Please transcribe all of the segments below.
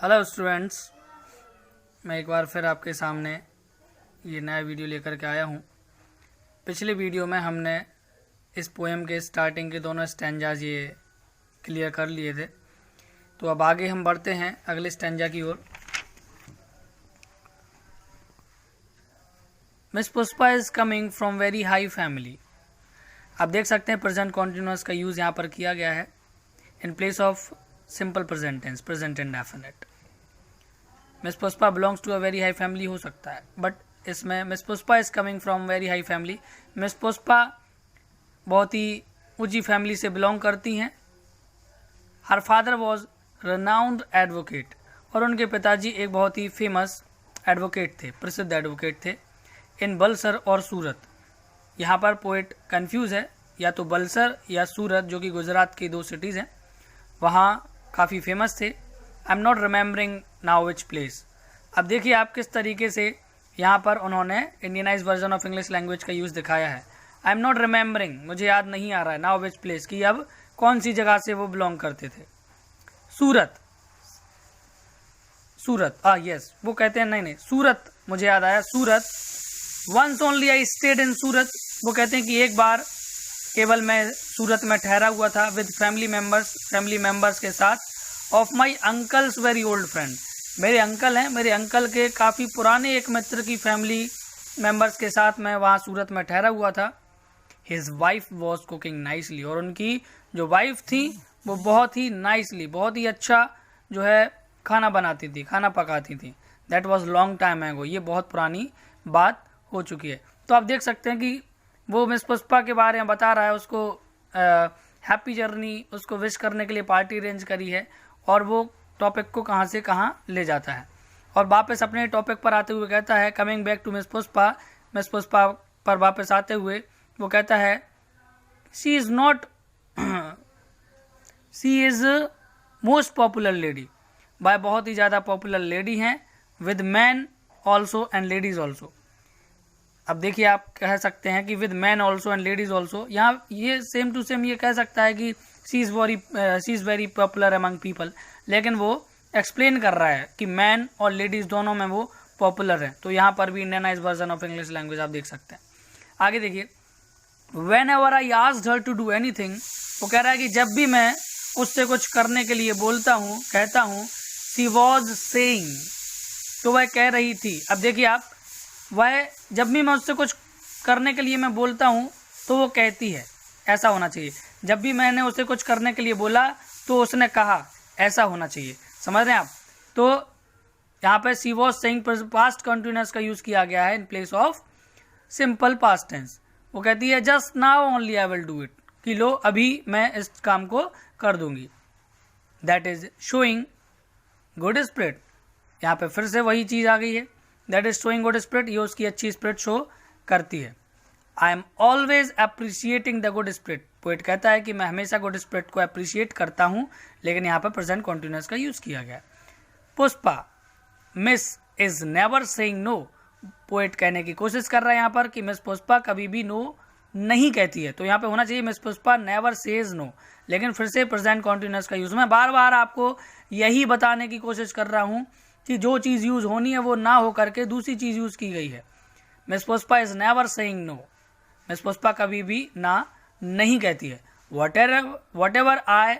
Hello students, मैं एक बार फिर आपके सामने ये नया वीडियो लेकर के आया हूँ। पिछले वीडियो में हमने इस पोएम के स्टार्टिंग के दोनों स्टैंजाज ये क्लियर कर लिए थे, तो अब आगे हम बढ़ते हैं अगले स्टैंजा की ओर। Miss Pushpa is coming from very high family. आप देख सकते हैं प्रेजेंट कॉन्टिन्यूअस का यूज़ यहाँ पर किया गया है in place of simple present tense, present indefinite. Miss Pushpa belongs to a very high family हो सकता है, बट इसमें miss Pushpa is coming from very high family. Miss Pushpa बहुत ही ऊंची फैमिली से बिलोंग करती हैं। Her father was renowned advocate, और उनके पिताजी एक बहुत ही फेमस एडवोकेट थे, प्रसिद्ध एडवोकेट थे इन बलसर और सूरत। यहाँ पर पोएट कंफ्यूज है, या तो बलसर या सूरत, जो कि गुजरात की दो सिटीज़ हैं, वहाँ काफ़ी फेमस थे। I am not remembering now which place. अब देखिए आप किस तरीके से यहाँ पर उन्होंने Indianise version of English language का यूज़ दिखाया है। आई एम नॉट रिमेंबरिंग, मुझे याद नहीं आ रहा है, नाउ विच प्लेस, कि अब कौन सी जगह से वो बिलोंग करते थे। सूरत, सूरत, यस, वो कहते हैं नहीं, सूरत, मुझे याद आया, Surat. Once only I stayed in Surat. वो कहते हैं कि एक बार केवल मैं सूरत में ठहरा हुआ था विद फैमिली मेम्बर्स के साथ, of my uncle's very old friend. मेरे अंकल हैं, मेरे अंकल के काफ़ी पुराने एक मित्र की फैमिली मेम्बर्स के साथ मैं वहाँ सूरत में ठहरा हुआ था। His wife was cooking nicely, और उनकी जो वाइफ थी वो बहुत ही नाइसली, बहुत ही अच्छा जो है खाना बनाती थी, खाना पकाती थी। दैट वॉज लॉन्ग टाइम एगो, ये बहुत पुरानी बात हो चुकी है। तो आप देख सकते हैं कि वो मिस पुष्पा के बारे में बता रहा है, उसको हैप्पी जर्नी उसको विश करने के लिए पार्टी अरेंज करी है, और वो टॉपिक को कहाँ से कहाँ ले जाता है, और वापस अपने टॉपिक पर आते हुए कहता है, coming back to miss Pushpa पर वापस आते हुए वो कहता है, she is not, she is most popular lady, वह बहुत ही ज़्यादा पॉपुलर लेडी हैं, with man also and ladies also. अब देखिए आप कह सकते हैं कि with man also and ladies also, यहाँ ये सेम टू सेम ये कह सकता है कि she is very popular among people, लेकिन वो एक्सप्लेन कर रहा है कि मैन और लेडीज दोनों में वो पॉपुलर है। तो यहाँ पर भी Indianise version of English language आप देख सकते हैं। आगे देखिए, whenever I asked her to do anything, वो कह रहा है कि जब भी मैं उससे कुछ करने के लिए बोलता हूँ, कहता हूँ, शी वॉज सेइंग, तो वह कह रही थी। अब देखिए आप, वह जब भी मैं उससे कुछ करने के लिए मैं बोलता हूँ तो वो कहती है, ऐसा होना चाहिए। जब भी मैंने उसे कुछ करने के लिए बोला तो उसने कहा, ऐसा होना चाहिए। समझ रहे हैं आप? तो यहाँ पे she was saying past continuous का यूज़ किया गया है in place of simple past tense. वो कहती है, just now only I will do it, कि लो अभी मैं इस काम को कर दूंगी। That is showing good spirit. यहाँ पे फिर से वही चीज़ आ गई है, that is showing good spirit, ये उसकी अच्छी स्पिरिट शो करती है। I am always appreciating the good spirit. Poet कहता है कि मैं हमेशा गुड स्पिरिट को अप्रिशिएट करता हूँ, लेकिन यहाँ पर प्रेजेंट कॉन्टिन्यूअस का यूज़ किया गया। Pushpa, miss is never saying no. Poet कहने की कोशिश कर रहा है यहाँ पर कि मिस पुष्पा कभी भी नो नहीं कहती है, तो यहाँ पे होना चाहिए miss Pushpa never says no, लेकिन फिर से प्रेजेंट कॉन्टिन्यूअस का यूज़। मैं बार बार आपको यही बताने की कोशिश कर रहा हूँ कि जो चीज़ यूज़ होनी है वो ना हो करके दूसरी चीज़ यूज़ की गई है। Miss Pushpa is never saying no, miss Pushpa कभी भी ना नहीं कहती है। वट एवर आई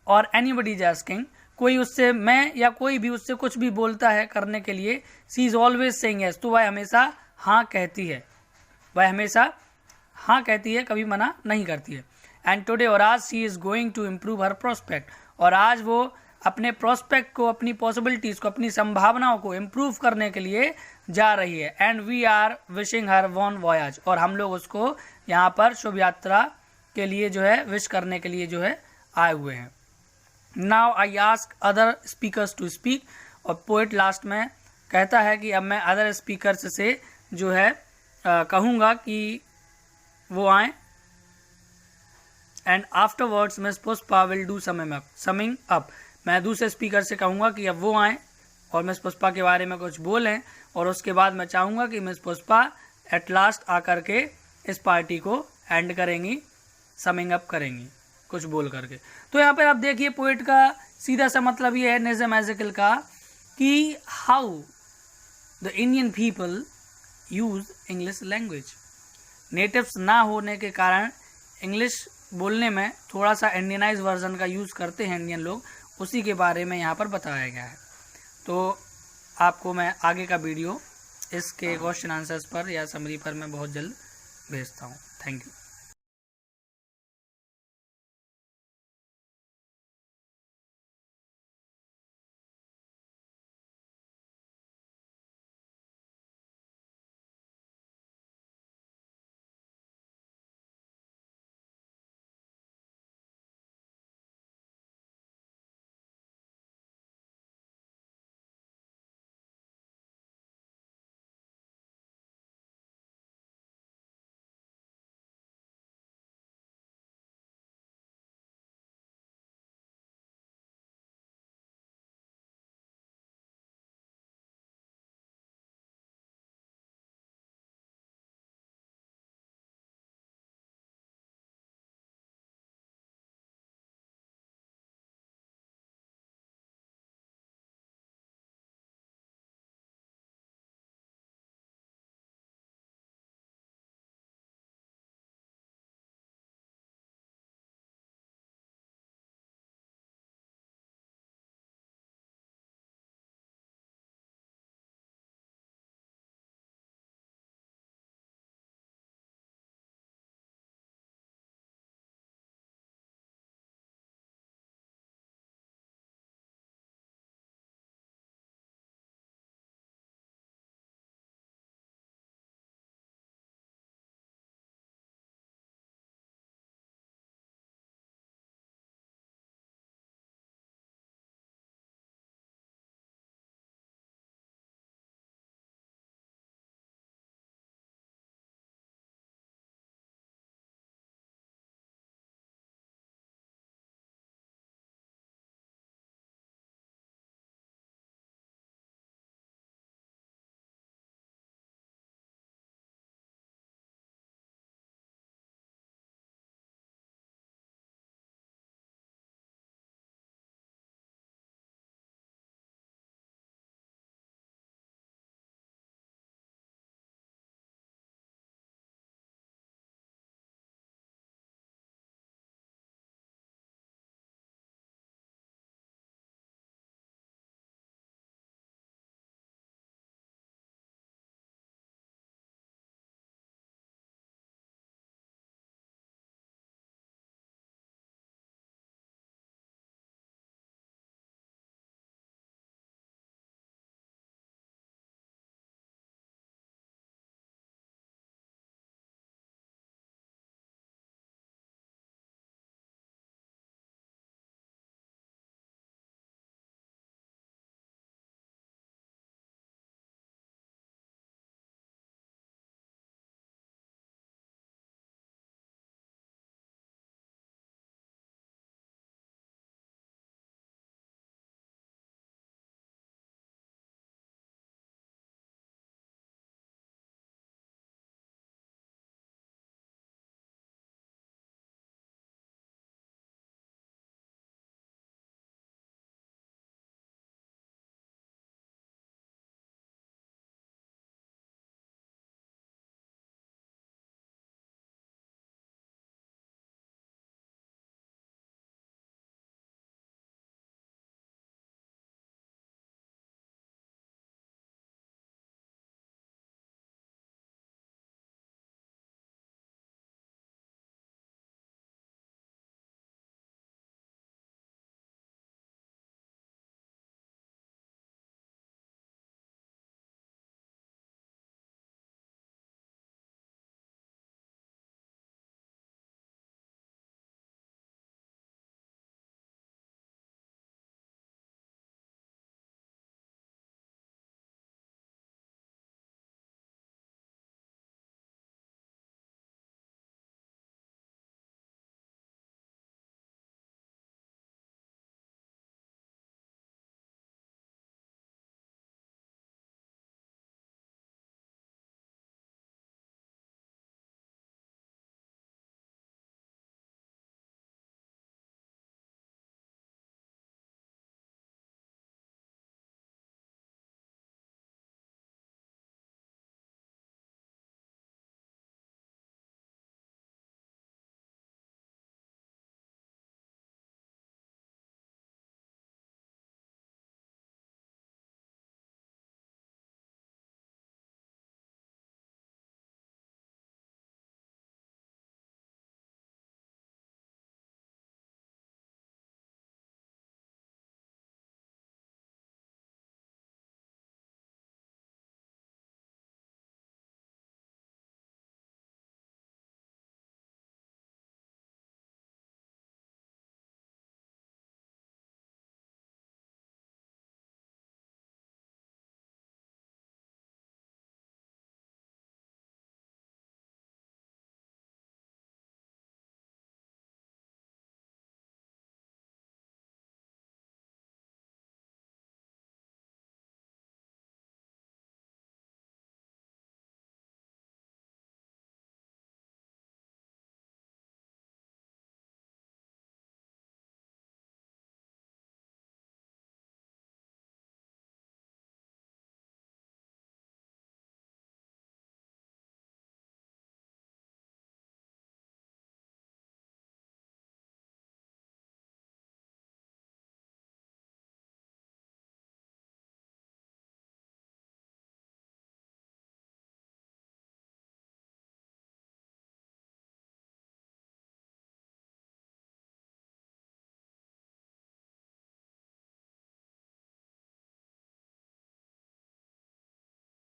और एनीबडी इज आस्किंग, कोई उससे, मैं या कोई भी उससे कुछ भी बोलता है करने के लिए, she is always saying yes, तो वह हमेशा हाँ कहती है, वह हमेशा हाँ कहती है, कभी मना नहीं करती है। एंड टुडे, और आज, she is going to improve her prospect, और आज वो अपने प्रोस्पेक्ट को, अपनी पॉसिबिलिटीज़ को, अपनी संभावनाओं को इम्प्रूव करने के लिए जा रही है। And we are wishing her bon voyage, और हम लोग उसको यहाँ पर शुभ यात्रा के लिए जो है विश करने के लिए जो है आए हुए हैं। Now I ask other speakers to speak, और पोएट लास्ट में कहता है कि अब मैं अदर स्पीकर्स से जो है कहूँगा कि वो आए। And afterwards miss Pushpa will do summing up, मैं दूसरे स्पीकर से कहूँगा कि अब वो आएँ और मिस पुष्पा के बारे में कुछ बोलें, और उसके बाद मैं चाहूँगा कि मिस पुष्पा एट लास्ट आकर के इस पार्टी को एंड करेंगी, समिंग अप करेंगी कुछ बोल करके। तो यहाँ पर आप देखिए पोएट का सीधा सा मतलब ये है निज़म एज़िकल का कि how the Indian people use English language. Natives ना होने के कारण इंग्लिश बोलने में थोड़ा सा इंडियनाइज वर्जन का यूज़ करते हैं इंडियन लोग, उसी के बारे में यहाँ पर बताया गया है। तो आपको मैं आगे का वीडियो इसके क्वेश्चन आंसर्स पर या समरी पर मैं बहुत जल्द भेजता हूँ। Thank you.